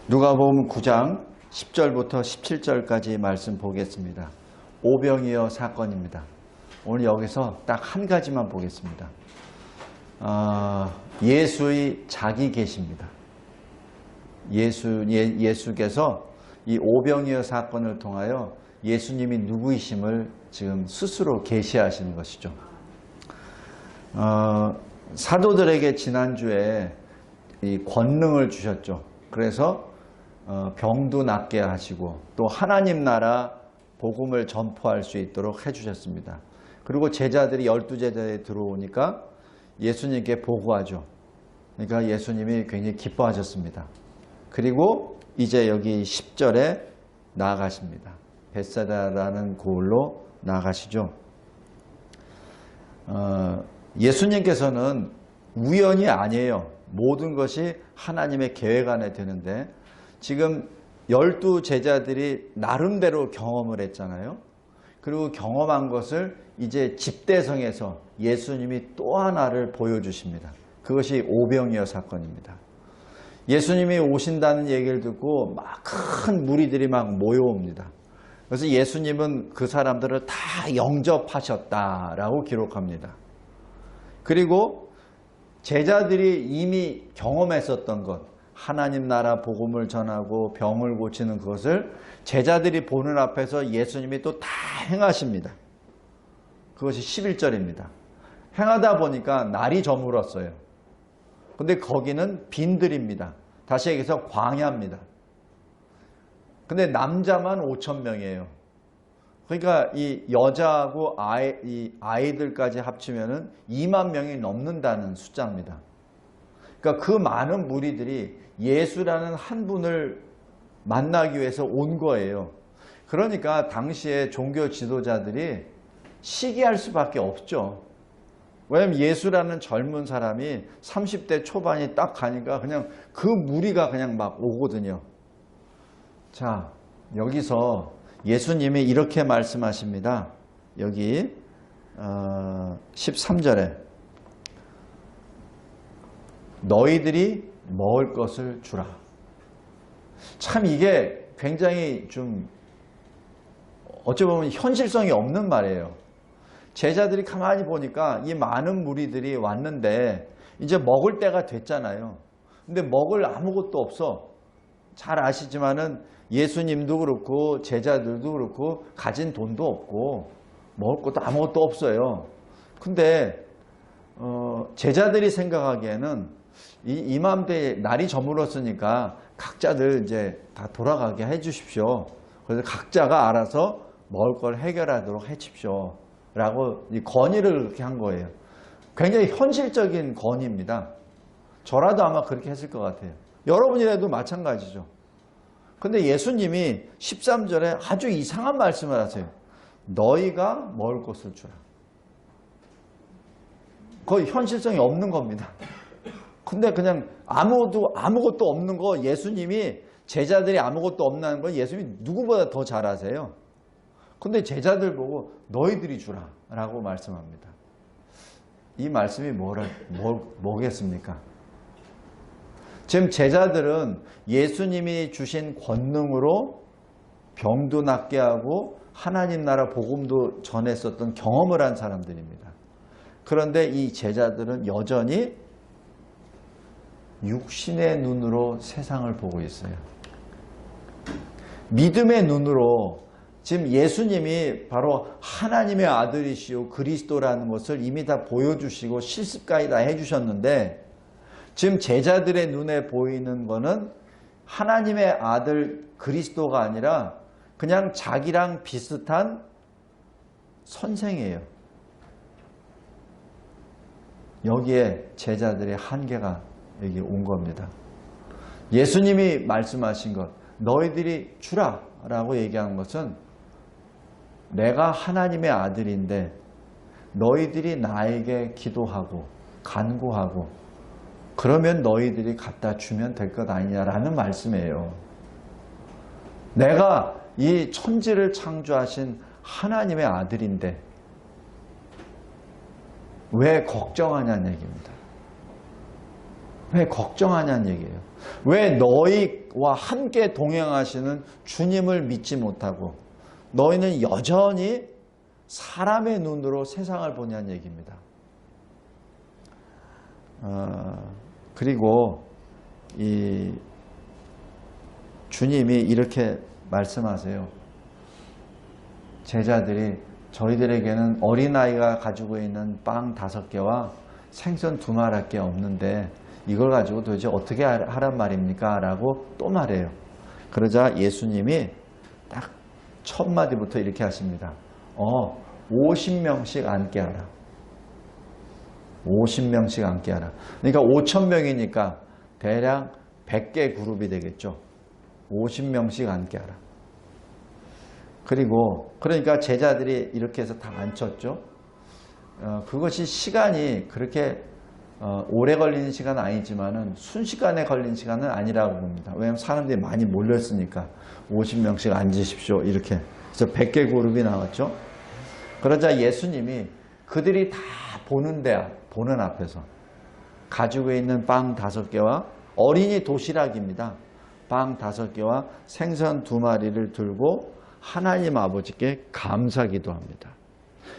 누가복음 9장 10절부터 17절까지 말씀 보겠습니다. 오병이어 사건입니다. 오늘 여기서 딱 한 가지만 보겠습니다. 예수의 자기 계시입니다. 예수께서 이 오병이어 사건을 통하여 예수님이 누구이심을 지금 스스로 계시하시는 것이죠. 사도들에게 지난주에 이 권능을 주셨죠. 그래서 병도 낫게 하시고 또 하나님 나라 복음을 전포할 수 있도록 해주셨습니다. 그리고 제자들이 12제자에 들어오니까 예수님께 보고하죠. 그러니까 예수님이 굉장히 기뻐하셨습니다. 그리고 이제 여기 10절에 나아가십니다. 벳사다라는 고을로 나아가시죠. 예수님께서는 우연이 아니에요. 모든 것이 하나님의 계획 안에 되는데 지금 12제자들이 나름대로 경험을 했잖아요. 그리고 경험한 것을 이제 집대성에서 예수님이 또 하나를 보여주십니다. 그것이 오병이어 사건입니다. 예수님이 오신다는 얘기를 듣고 막 큰 무리들이 막 모여옵니다. 그래서 예수님은 그 사람들을 다 영접하셨다라고 기록합니다. 그리고 제자들이 이미 경험했었던 것, 하나님 나라 복음을 전하고 병을 고치는 그것을 제자들이 보는 앞에서 예수님이 또 다 행하십니다. 그것이 11절입니다. 행하다 보니까 날이 저물었어요. 근데 거기는 빈들입니다. 다시 얘기해서 광야입니다. 근데 남자만 5,000명이에요. 그러니까 이 여자하고 아이들까지 합치면은 2만 명이 넘는다는 숫자입니다. 그러니까 그 많은 무리들이 예수라는 한 분을 만나기 위해서 온 거예요. 그러니까 당시에 종교 지도자들이 시기할 수밖에 없죠. 왜냐하면 예수라는 젊은 사람이 30대 초반이 딱 가니까 그냥 그 무리가 그냥 막 오거든요. 자, 여기서 예수님이 이렇게 말씀하십니다. 여기 13절에 너희들이 먹을 것을 주라. 참 이게 굉장히 좀 어찌 보면 현실성이 없는 말이에요. 제자들이 가만히 보니까 이 많은 무리들이 왔는데 이제 먹을 때가 됐잖아요. 근데 먹을 아무것도 없어. 잘 아시지만은 예수님도 그렇고 제자들도 그렇고 가진 돈도 없고 먹을 것도 아무것도 없어요. 근데 제자들이 생각하기에는 이맘때 날이 저물었으니까 각자들 이제 다 돌아가게 해 주십시오. 그래서 각자가 알아서 먹을 걸 해결하도록 해 주십시오. 라고 이 건의를 그렇게 한 거예요. 굉장히 현실적인 건의입니다. 저라도 아마 그렇게 했을 것 같아요. 여러분이라도 마찬가지죠. 근데 예수님이 13절에 아주 이상한 말씀을 하세요. 너희가 먹을 것을 주라. 거의 현실성이 없는 겁니다. 근데 그냥 아무것도 없는 거 예수님이 제자들이 아무것도 없는 건 예수님이 누구보다 더 잘 아세요. 근데 제자들 보고 너희들이 주라 라고 말씀합니다. 이 말씀이 뭐겠습니까? 지금 제자들은 예수님이 주신 권능으로 병도 낫게 하고 하나님 나라 복음도 전했었던 경험을 한 사람들입니다. 그런데 이 제자들은 여전히 육신의 눈으로 세상을 보고 있어요. 믿음의 눈으로 지금 예수님이 바로 하나님의 아들이시오 그리스도라는 것을 이미 다 보여주시고 실습까지 다 해주셨는데 지금 제자들의 눈에 보이는 거는 하나님의 아들 그리스도가 아니라 그냥 자기랑 비슷한 선생이에요. 여기에 제자들의 한계가 여기 온 겁니다. 예수님이 말씀하신 것, 너희들이 주라 라고 얘기한 것은 내가 하나님의 아들인데 너희들이 나에게 기도하고 간구하고 그러면 너희들이 갖다 주면 될 것 아니냐라는 말씀이에요. 내가 이 천지를 창조하신 하나님의 아들인데 왜 걱정하냐는 얘기입니다. 왜 걱정하냐는 얘기예요. 왜 너희 너희와 함께 동행하시는 주님을 믿지 못하고 너희는 여전히 사람의 눈으로 세상을 보냐는 얘기입니다. 그리고 이 주님이 이렇게 말씀하세요. 제자들이 저희들에게는 어린아이가 가지고 있는 빵 5개와 생선 2마리밖에 없는데 이걸 가지고 도대체 어떻게 하란 말입니까? 라고 또 말해요. 그러자 예수님이 딱 첫 마디부터 이렇게 하십니다. 50명씩 앉게 하라. 50명씩 앉게 하라. 그러니까 5,000명이니까 대략 100개 그룹이 되겠죠. 50명씩 앉게 하라. 그러니까 제자들이 이렇게 해서 다 앉혔죠. 그것이 시간이 그렇게 오래 걸리는 시간은 아니지만은 순식간에 걸린 시간은 아니라고 봅니다. 왜냐하면 사람들이 많이 몰렸으니까 50명씩 앉으십시오. 이렇게. 그래서 100개 그룹이 나왔죠. 그러자 예수님이 그들이 다 보는 앞에서 가지고 있는 빵 5개와 어린이 도시락입니다. 빵 5개와 생선 2마리를 들고 하나님 아버지께 감사기도 합니다.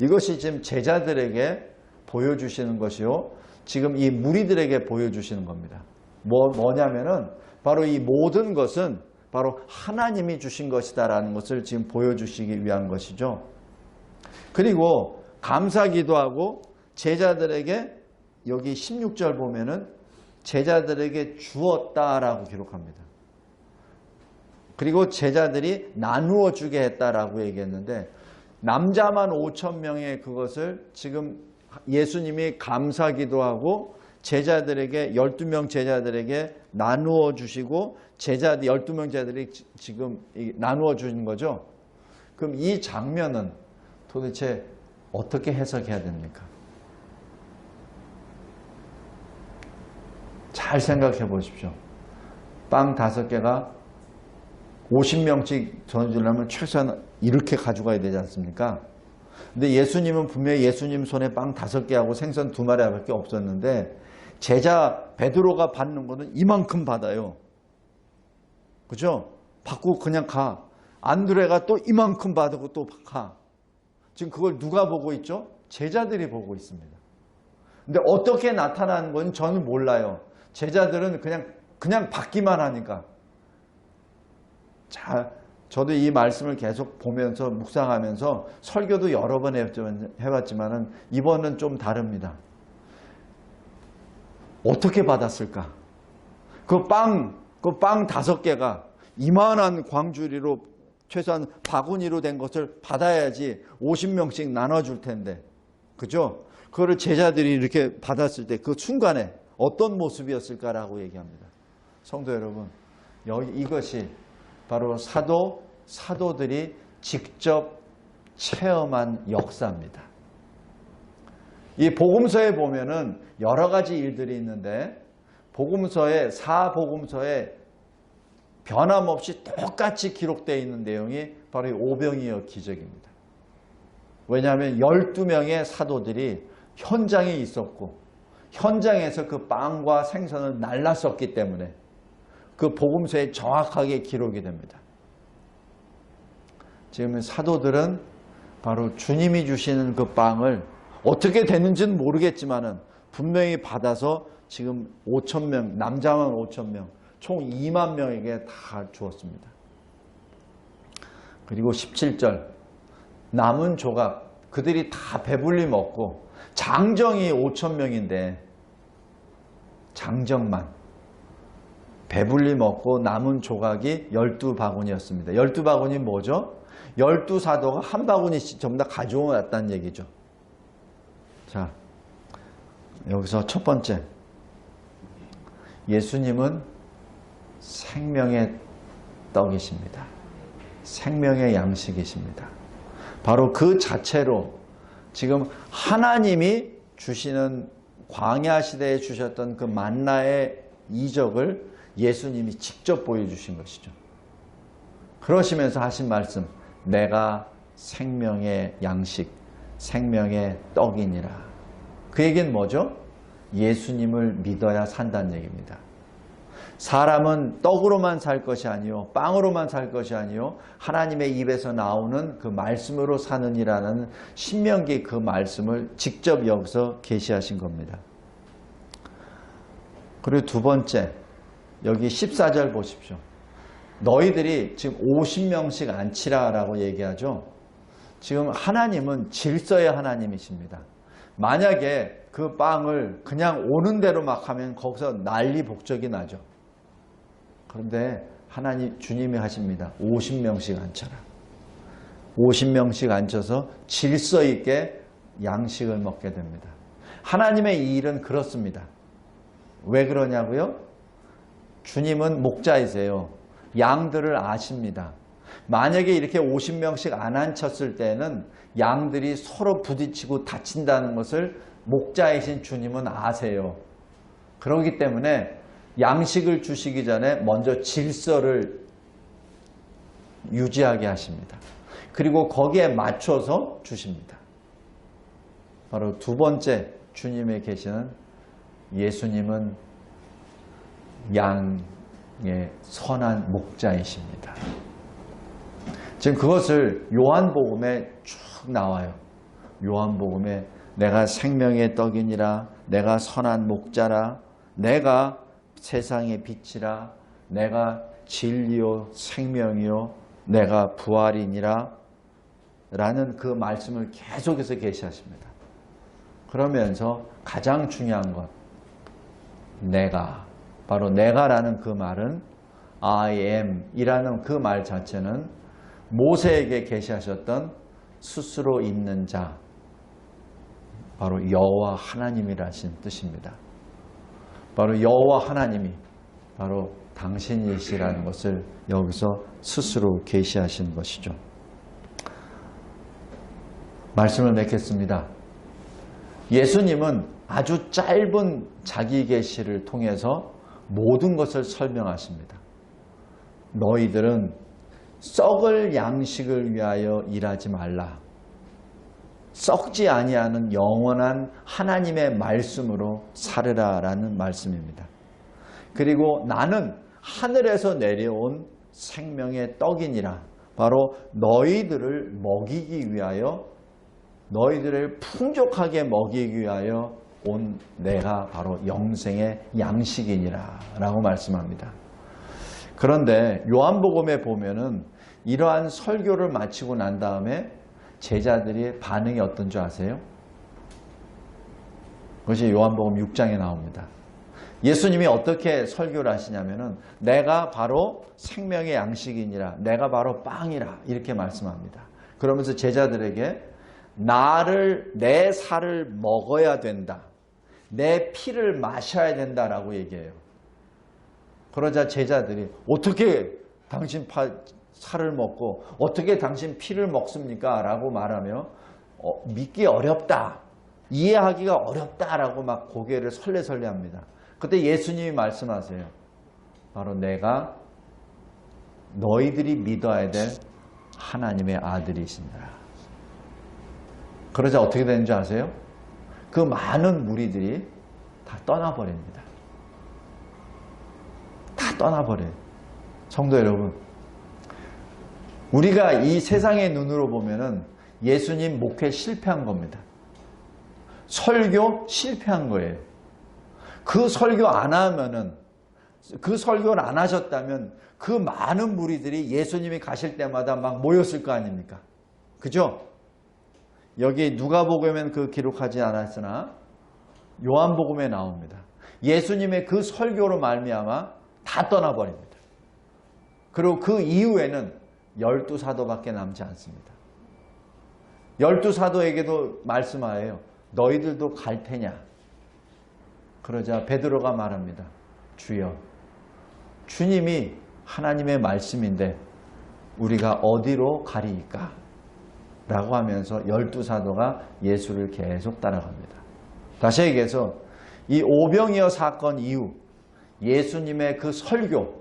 이것이 지금 제자들에게 보여주시는 것이요. 지금 이 무리들에게 보여주시는 겁니다. 뭐냐면은 바로 이 모든 것은 바로 하나님이 주신 것이다라는 것을 지금 보여주시기 위한 것이죠. 그리고 감사기도 하고 제자들에게 여기 16절 보면은 제자들에게 주었다라고 기록합니다. 그리고 제자들이 나누어 주게 했다라고 얘기했는데 남자만 5,000명의 그것을 지금 예수님이 감사기도 하고 제자들에게 12명 제자들에게 나누어 주시고 12명 제자들이 지금 나누어 주신 거죠. 그럼 이 장면은 도대체 어떻게 해석해야 됩니까? 잘 생각해 보십시오. 빵 5개가 50명씩 전해주려면 최소한 이렇게 가져가야 되지 않습니까? 근데 예수님은 분명히 예수님 손에 빵 5개하고 생선 2마리밖에 없었는데 제자 베드로가 받는 거는 이만큼 받아요. 그죠? 받고 그냥 가. 안드레가 또 이만큼 받고 또 가. 지금 그걸 누가 보고 있죠? 제자들이 보고 있습니다. 근데 어떻게 나타나는 건 저는 몰라요. 제자들은 그냥 받기만 하니까. 자, 저도 이 말씀을 계속 보면서 묵상하면서 설교도 여러 번 해봤지만은 이번은 좀 다릅니다. 어떻게 받았을까? 그 빵 5개가 이만한 광주리로 최소한 바구니로 된 것을 받아야지 50명씩 나눠줄 텐데. 그죠? 그거를 제자들이 이렇게 받았을 때 그 순간에 어떤 모습이었을까라고 얘기합니다. 성도 여러분, 이것이 바로 사도들이 직접 체험한 역사입니다. 이 복음서에 보면은 여러 가지 일들이 있는데 사복음서에 변함없이 똑같이 기록되어 있는 내용이 바로 이 오병이어 기적입니다. 왜냐하면 12명의 사도들이 현장에 있었고 현장에서 그 빵과 생선을 날랐었기 때문에 그 복음서에 정확하게 기록이 됩니다. 지금 사도들은 바로 주님이 주시는 그 빵을 어떻게 됐는지는 모르겠지만은 분명히 받아서 지금 5,000명, 남자만 5,000명, 총 2만 명에게 다 주었습니다. 그리고 17절 남은 조각 그들이 다 배불리 먹고 장정이 5,000명인데 장정만 배불리 먹고 남은 조각이 12바구니였습니다. 12바구니 뭐죠? 12사도가 한 바구니씩 전부 다 가져왔다는 얘기죠. 자, 여기서 첫 번째, 예수님은 생명의 떡이십니다. 생명의 양식이십니다. 바로 그 자체로 지금 하나님이 주시는 광야 시대에 주셨던 그 만나의 이적을 예수님이 직접 보여주신 것이죠. 그러시면서 하신 말씀, 내가 생명의 양식, 생명의 떡이니라. 그 얘기는 뭐죠? 예수님을 믿어야 산다는 얘기입니다. 사람은 떡으로만 살 것이 아니요 빵으로만 살 것이 아니요 하나님의 입에서 나오는 그 말씀으로 사느니라는 신명기 그 말씀을 직접 여기서 계시하신 겁니다. 그리고 두 번째, 여기 14절 보십시오. 너희들이 지금 50명씩 안치라 라고 얘기하죠. 지금 하나님은 질서의 하나님이십니다. 만약에 그 빵을 그냥 오는 대로 막 하면 거기서 난리 복적이 나죠. 그런데 하나님, 주님이 하십니다. 50명씩 앉혀라. 50명씩 앉혀서 질서 있게 양식을 먹게 됩니다. 하나님의 이 일은 그렇습니다. 왜 그러냐고요? 주님은 목자이세요. 양들을 아십니다. 만약에 이렇게 50명씩 안 앉혔을 때는 양들이 서로 부딪히고 다친다는 것을 목자이신 주님은 아세요. 그렇기 때문에 양식을 주시기 전에 먼저 질서를 유지하게 하십니다. 그리고 거기에 맞춰서 주십니다. 바로 두 번째 주님에 계시는 예수님은 양의 선한 목자이십니다. 지금 그것을 요한복음에 쭉 나와요. 요한복음에 내가 생명의 떡이니라, 내가 선한 목자라, 내가 세상의 빛이라, 내가 진리요 생명이요 내가 부활이니라 라는 그 말씀을 계속해서 계시하십니다. 그러면서 가장 중요한 것, 내가, 바로 내가라는 그 말은 I am 이라는 그 말 자체는 모세에게 계시하셨던 스스로 있는 자, 바로 여호와 하나님이라신 뜻입니다. 바로 여호와 하나님이 바로 당신이시라는 것을 여기서 스스로 계시하신 것이죠. 말씀을 맺겠습니다. 예수님은 아주 짧은 자기 계시를 통해서 모든 것을 설명하십니다. 너희들은 썩을 양식을 위하여 일하지 말라. 썩지 아니하는 영원한 하나님의 말씀으로 살으라 라는 말씀입니다. 그리고 나는 하늘에서 내려온 생명의 떡이니라. 바로 너희들을 먹이기 위하여, 너희들을 풍족하게 먹이기 위하여 온 내가 바로 영생의 양식이니라 라고 말씀합니다. 그런데 요한복음에 보면은 이러한 설교를 마치고 난 다음에 제자들의 반응이 어떤 줄 아세요? 그것이 요한복음 6장에 나옵니다. 예수님이 어떻게 설교를 하시냐면은 내가 바로 생명의 양식이니라, 내가 바로 빵이라 이렇게 말씀합니다. 그러면서 제자들에게 내 살을 먹어야 된다, 내 피를 마셔야 된다라고 얘기해요. 그러자 제자들이 어떻게 당신 살을 먹고 어떻게 당신 피를 먹습니까? 라고 말하며 믿기 어렵다, 이해하기가 어렵다라고 막 고개를 설레설레합니다. 그때 예수님이 말씀하세요. 바로 내가 너희들이 믿어야 될 하나님의 아들이신다. 그러자 어떻게 되는지 아세요? 그 많은 무리들이 다 떠나버립니다. 다 떠나버려요. 성도 여러분, 우리가 이 세상의 눈으로 보면은 예수님 목회 실패한 겁니다. 설교 실패한 거예요. 그 설교 안 하면은, 그 설교를 안 하셨다면 그 많은 무리들이 예수님이 가실 때마다 막 모였을 거 아닙니까? 그죠? 여기 누가복음에는 그 기록하지 않았으나 요한복음에 나옵니다. 예수님의 그 설교로 말미암아 다 떠나버립니다. 그리고 그 이후에는 12사도밖에 남지 않습니다. 12사도에게도 말씀하여요. 너희들도 갈 테냐? 그러자 베드로가 말합니다. 주여, 주님이 하나님의 말씀인데 우리가 어디로 가리이까? 라고 하면서 12사도가 예수를 계속 따라갑니다. 다시 얘기해서 이 오병이어 사건 이후 예수님의 그 설교,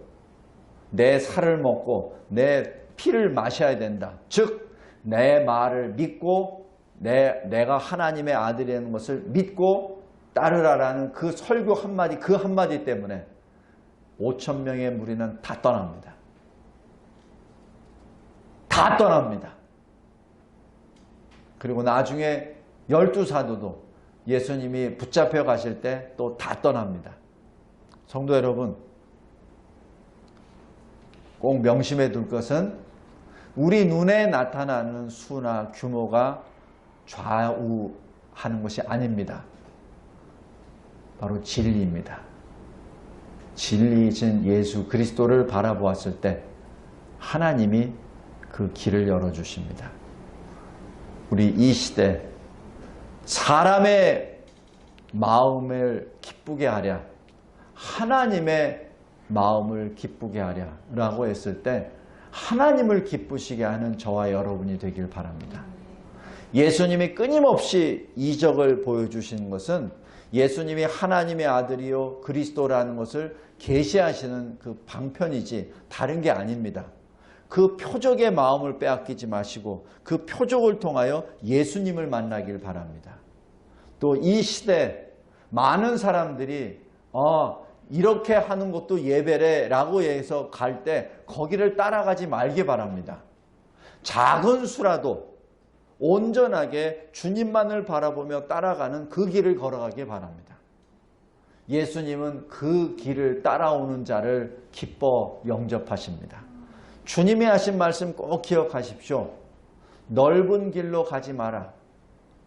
내 살을 먹고 내 피를 마셔야 된다. 즉 내 말을 믿고 내가 하나님의 아들이라는 것을 믿고 따르라라는 그 설교 한마디, 그 한마디 때문에 5,000명의 무리는 다 떠납니다. 다 떠납니다. 그리고 나중에 12사도도 예수님이 붙잡혀 가실 때 또 다 떠납니다. 성도 여러분, 꼭 명심해 둘 것은 우리 눈에 나타나는 수나 규모가 좌우하는 것이 아닙니다. 바로 진리입니다. 진리이신 예수 그리스도를 바라보았을 때 하나님이 그 길을 열어주십니다. 우리 이 시대 사람의 마음을 기쁘게 하랴, 하나님의 마음을 기쁘게 하랴 라고 했을 때 하나님을 기쁘시게 하는 저와 여러분이 되길 바랍니다. 예수님이 끊임없이 이적을 보여주시는 것은 예수님이 하나님의 아들이요 그리스도라는 것을 계시하시는 그 방편이지 다른 게 아닙니다. 그 표적의 마음을 빼앗기지 마시고 그 표적을 통하여 예수님을 만나길 바랍니다. 또 이 시대 많은 사람들이 이렇게 하는 것도 예배래 라고 해서 갈 때 거기를 따라가지 말기 바랍니다. 작은 수라도 온전하게 주님만을 바라보며 따라가는 그 길을 걸어가기 바랍니다. 예수님은 그 길을 따라오는 자를 기뻐 영접하십니다. 주님이 하신 말씀 꼭 기억하십시오. 넓은 길로 가지 마라.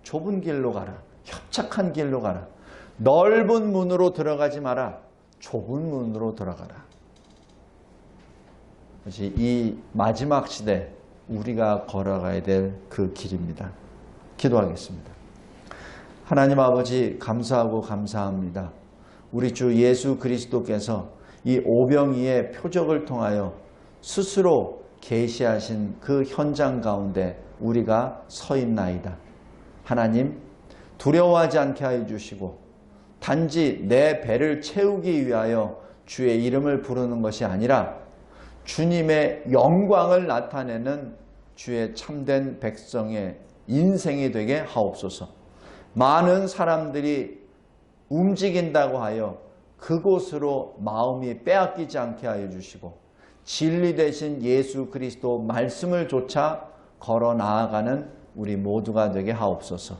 좁은 길로 가라. 협착한 길로 가라. 넓은 문으로 들어가지 마라. 좁은 문으로 들어가라. 그것이 이 마지막 시대 우리가 걸어가야 될 그 길입니다. 기도하겠습니다. 하나님 아버지 감사하고 감사합니다. 우리 주 예수 그리스도께서 이 오병이의 표적을 통하여 스스로 계시하신 그 현장 가운데 우리가 서 있나이다. 하나님 두려워하지 않게 하여 주시고 단지 내 배를 채우기 위하여 주의 이름을 부르는 것이 아니라 주님의 영광을 나타내는 주의 참된 백성의 인생이 되게 하옵소서. 많은 사람들이 움직인다고 하여 그곳으로 마음이 빼앗기지 않게 하여 주시고 진리 되신 예수 그리스도 말씀을 조차 걸어 나아가는 우리 모두가 되게 하옵소서.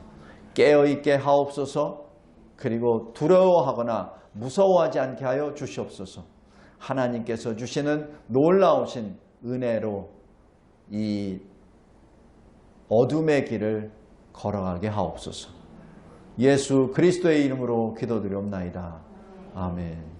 깨어있게 하옵소서. 그리고 두려워하거나 무서워하지 않게 하여 주시옵소서. 하나님께서 주시는 놀라우신 은혜로 이 어둠의 길을 걸어가게 하옵소서. 예수 그리스도의 이름으로 기도드리옵나이다. 아멘.